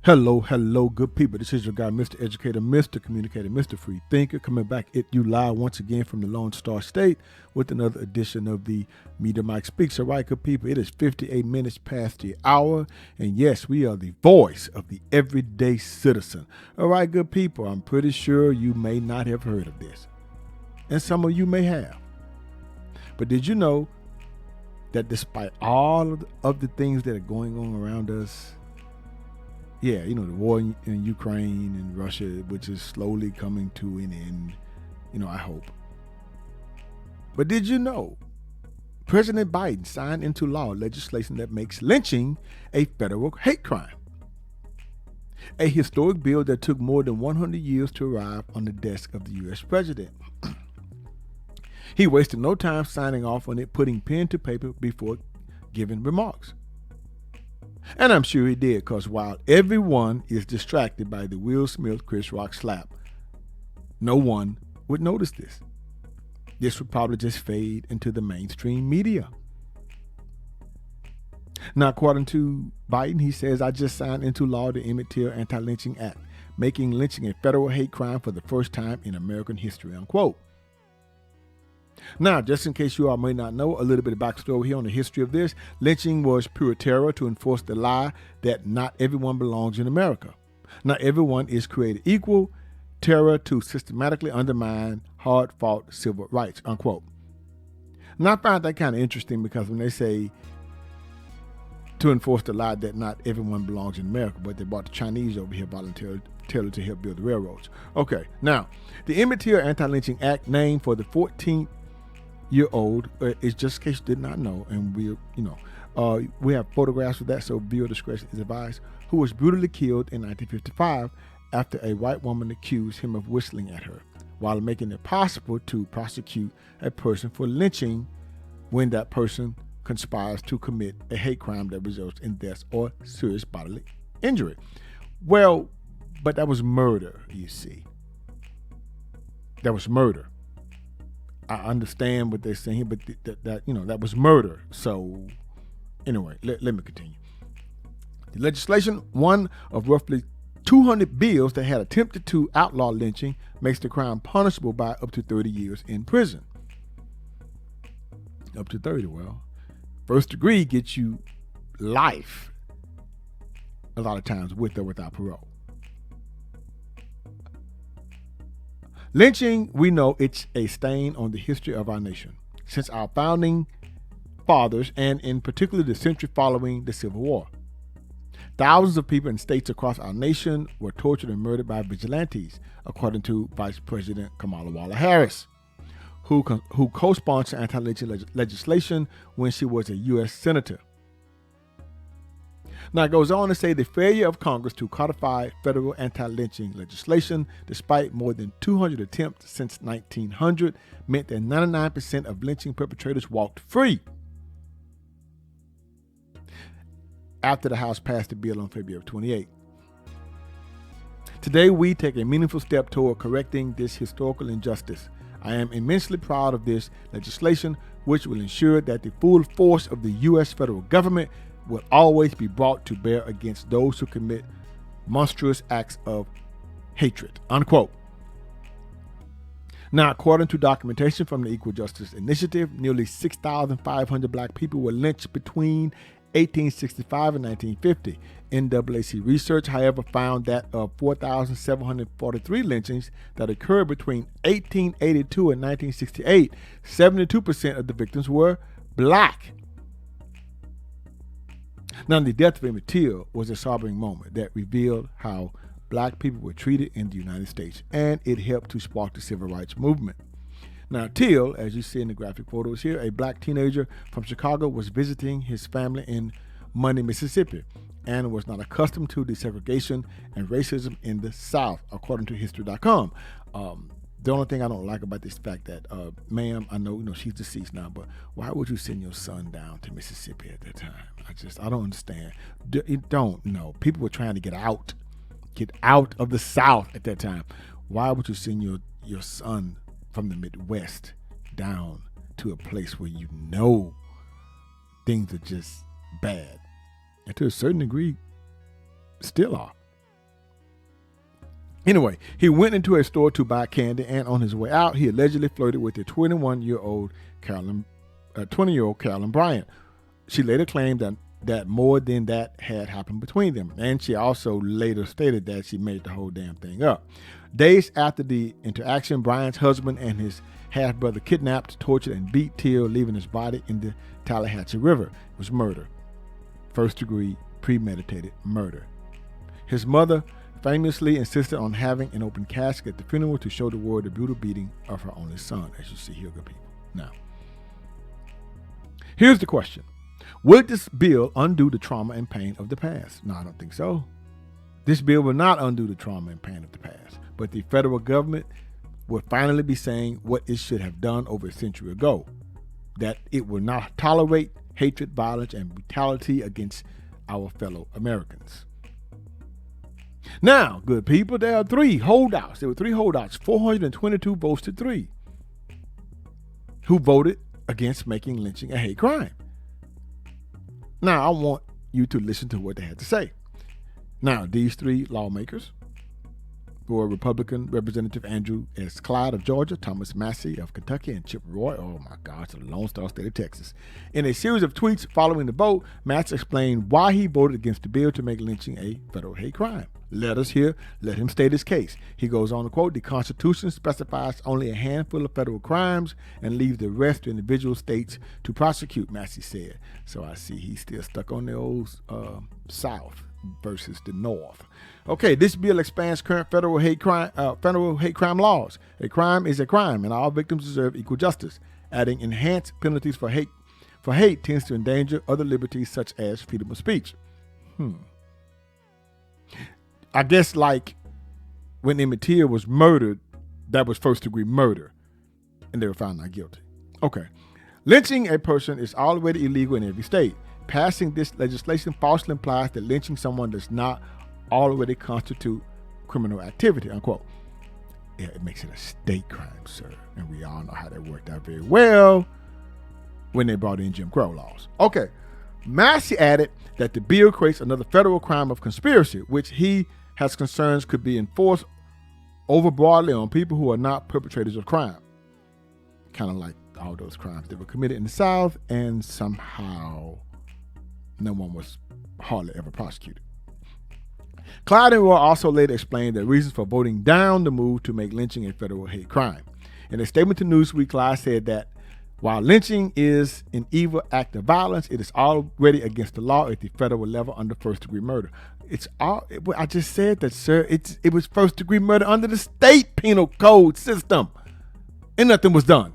Hello, good people. This is your guy, Mr. Educator, Mr. Communicator, Mr. Free Thinker, coming back at you live once again from the Lone Star State with another edition of the Media Mike Speaks. All right, good people, it is 58 minutes past the hour, and yes, we are the voice of the everyday citizen. All right, good people, I'm pretty sure you may not have heard of this, and some of you may have. But did you know that despite all of the things that are going on around us, yeah, the war in Ukraine and Russia, which is slowly coming to an end, I hope. But did you know President Biden signed into law legislation that makes lynching a federal hate crime? A historic bill that took more than 100 years to arrive on the desk of the U.S. president. He wasted no time signing off on it, putting pen to paper before giving remarks. And I'm sure he did, because while everyone is distracted by the Will Smith Chris Rock slap, no one would notice this. This would probably just fade into the mainstream media. Now, according to Biden, he says, I just signed into law the Emmett Till Anti-Lynching Act, making lynching a federal hate crime for the first time in American history, unquote. Now, just in case you all may not know, a little bit of backstory here on the history of this. Lynching was pure terror to enforce the lie that not everyone belongs in America. Not everyone is created equal. Terror to systematically undermine hard-fought civil rights, unquote. Now, I find that kind of interesting because when they say to enforce the lie that not everyone belongs in America, but they brought the Chinese over here voluntarily to help build the railroads. Okay, now, the Emmett Till Anti-Lynching Act, named for the 14-year-old, is just in case you did not know, and we have photographs of that, so viewer discretion is advised, who was brutally killed in 1955 after a white woman accused him of whistling at her, while making it possible to prosecute a person for lynching when that person conspires to commit a hate crime that results in death or serious bodily injury. Well, but that was murder, you see. That was murder. I understand what they're saying, but that was murder. So, anyway, let me continue. The legislation, one of roughly 200 bills that had attempted to outlaw lynching, makes the crime punishable by up to 30 years in prison. Up to 30, well, first degree gets you life, a lot of times with or without parole. Lynching, we know it's a stain on the history of our nation since our founding fathers, and in particular the century following the Civil War. Thousands of people in states across our nation were tortured and murdered by vigilantes, according to Vice President Kamala Harris, who co-sponsored anti-lynching legislation when she was a U.S. Senator. Now, it goes on to say the failure of Congress to codify federal anti-lynching legislation, despite more than 200 attempts since 1900, meant that 99% of lynching perpetrators walked free after the House passed the bill on February 28. Today, we take a meaningful step toward correcting this historical injustice. I am immensely proud of this legislation, which will ensure that the full force of the U.S. federal government will always be brought to bear against those who commit monstrous acts of hatred, unquote. Now, according to documentation from the Equal Justice Initiative, nearly 6,500 black people were lynched between 1865 and 1950. NAACP research, however, found that of 4,743 lynchings that occurred between 1882 and 1968, 72% of the victims were black. Now, the death of Emmett Till was a sobering moment that revealed how black people were treated in the United States, and it helped to spark the civil rights movement. Now, Till, as you see in the graphic photos here, a black teenager from Chicago, was visiting his family in Money, Mississippi, and was not accustomed to the segregation and racism in the South, according to History.com. The only thing I don't like about this fact that, ma'am, I know she's deceased now, but why would you send your son down to Mississippi at that time? I don't understand. Don't know. People were trying to get out of the South at that time. Why would you send your son from the Midwest down to a place where things are just bad? And to a certain degree, still are. Anyway, he went into a store to buy candy, and on his way out, he allegedly flirted with a 20-year-old Carolyn Bryant. She later claimed that more than that had happened between them, and she also later stated that she made the whole damn thing up. Days after the interaction, Bryant's husband and his half-brother kidnapped, tortured, and beat Till, leaving his body in the Tallahatchie River. It was murder. First-degree, premeditated murder. His mother famously insisted on having an open casket at the funeral to show the world the brutal beating of her only son, as you see here, good people. Now, here's the question. Would this bill undo the trauma and pain of the past? No, I don't think so. This bill will not undo the trauma and pain of the past, but the federal government will finally be saying what it should have done over a century ago, that it will not tolerate hatred, violence, and brutality against our fellow Americans. Now, good people, there are three holdouts. There were three holdouts, 422 votes to 3, who voted against making lynching a hate crime. Now, I want you to listen to what they had to say. Now, these three lawmakers were Republican Representative Andrew S. Clyde of Georgia, Thomas Massey of Kentucky, and Chip Roy, oh my gosh, the Lone Star State of Texas. In a series of tweets following the vote, Massey explained why he voted against the bill to make lynching a federal hate crime. Let him state his case. He goes on to quote, "The Constitution specifies only a handful of federal crimes and leaves the rest to individual states to prosecute," Massey said. So I see he's still stuck on the old South versus the North. Okay, this bill expands current federal hate crime laws. A crime is a crime, and all victims deserve equal justice. Adding enhanced penalties for hate tends to endanger other liberties such as freedom of speech. I guess like when Emmett Till was murdered, that was first-degree murder, and they were found not guilty. Okay, lynching a person is already illegal in every state. Passing this legislation falsely implies that lynching someone does not already constitute criminal activity, unquote. Yeah, it makes it a state crime, sir. And we all know how that worked out very well when they brought in Jim Crow laws. Okay, Massey added that the bill creates another federal crime of conspiracy, which he has concerns could be enforced over broadly on people who are not perpetrators of crime. Kind of like all those crimes that were committed in the South, and somehow no one was hardly ever prosecuted. Clyde and Roy also later explained their reasons for voting down the move to make lynching a federal hate crime. In a statement to Newsweek, Clyde said that while lynching is an evil act of violence, it is already against the law at the federal level under first-degree murder. I just said that, sir. It was first-degree murder under the state penal code system, and nothing was done.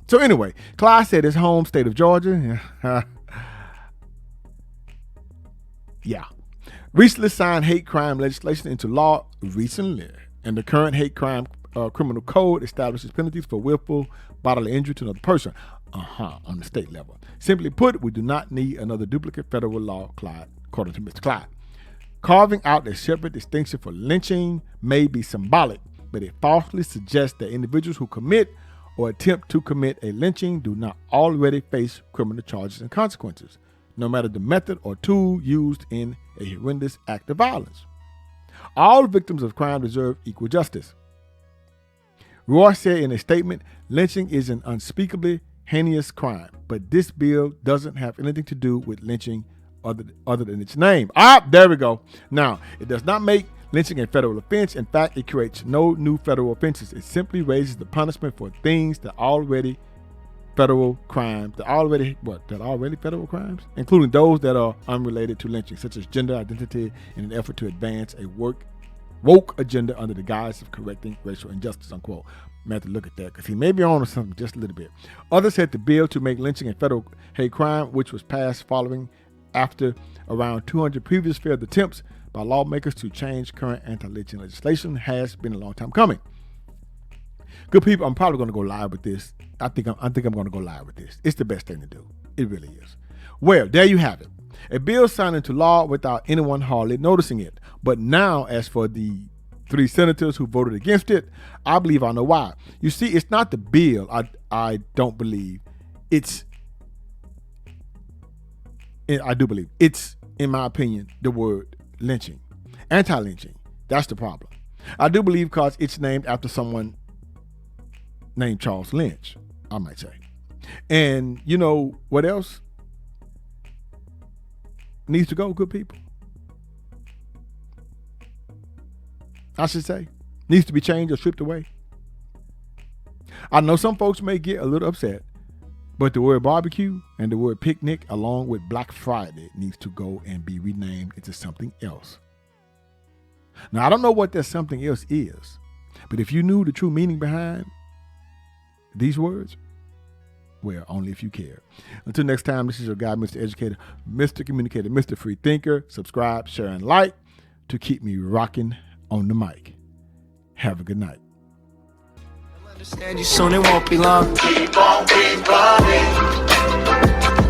So anyway, Clyde said his home state of Georgia, recently signed hate crime legislation into law and the current hate crime criminal code establishes penalties for willful bodily injury to another person on the state level. Simply put, we do not need another duplicate federal law, Clyde, according to Mr. Clyde. Carving out a separate distinction for lynching may be symbolic, but it falsely suggests that individuals who commit or attempt to commit a lynching do not already face criminal charges and consequences, no matter the method or tool used in a horrendous act of violence. All victims of crime deserve equal justice. Roy said in a statement, lynching is an unspeakably heinous crime, but this bill doesn't have anything to do with lynching other than its name. There we go. Now, it does not make lynching a federal offense. In fact, it creates no new federal offenses. It simply raises the punishment for things that already federal crimes, federal crimes, including those that are unrelated to lynching, such as gender identity, in an effort to advance a woke agenda under the guise of correcting racial injustice, unquote. I have to look at that because he may be on to something just a little bit. Others said the bill to make lynching a federal hate crime, which was passed following after around 200 previous failed attempts by lawmakers to change current anti-lynching legislation, has been a long time coming. Good people, I'm probably going to go live with this. I think I'm going to go live with this. It's the best thing to do. It really is. Well, there you have it. A bill signed into law without anyone hardly noticing it. But now, as for the 3 senators who voted against it, I believe I know why. You see, it's not the bill, I don't believe. I do believe. It's, in my opinion, the word lynching. Anti-lynching. That's the problem. I do believe because it's named after someone named Charles Lynch, I might say. And you know what else needs to go, good people? I should say, needs to be changed or stripped away. I know some folks may get a little upset, but the word barbecue and the word picnic, along with Black Friday, needs to go and be renamed into something else. Now, I don't know what that something else is, but if you knew the true meaning behind these words, well, only if you care. Until next time, this is your guy, Mr. Educator, Mr. Communicator, Mr. Free Thinker. Subscribe, share, and like to keep me rocking on the mic. Have a good night. Understand you soon, it won't be long. Keep on, keep running.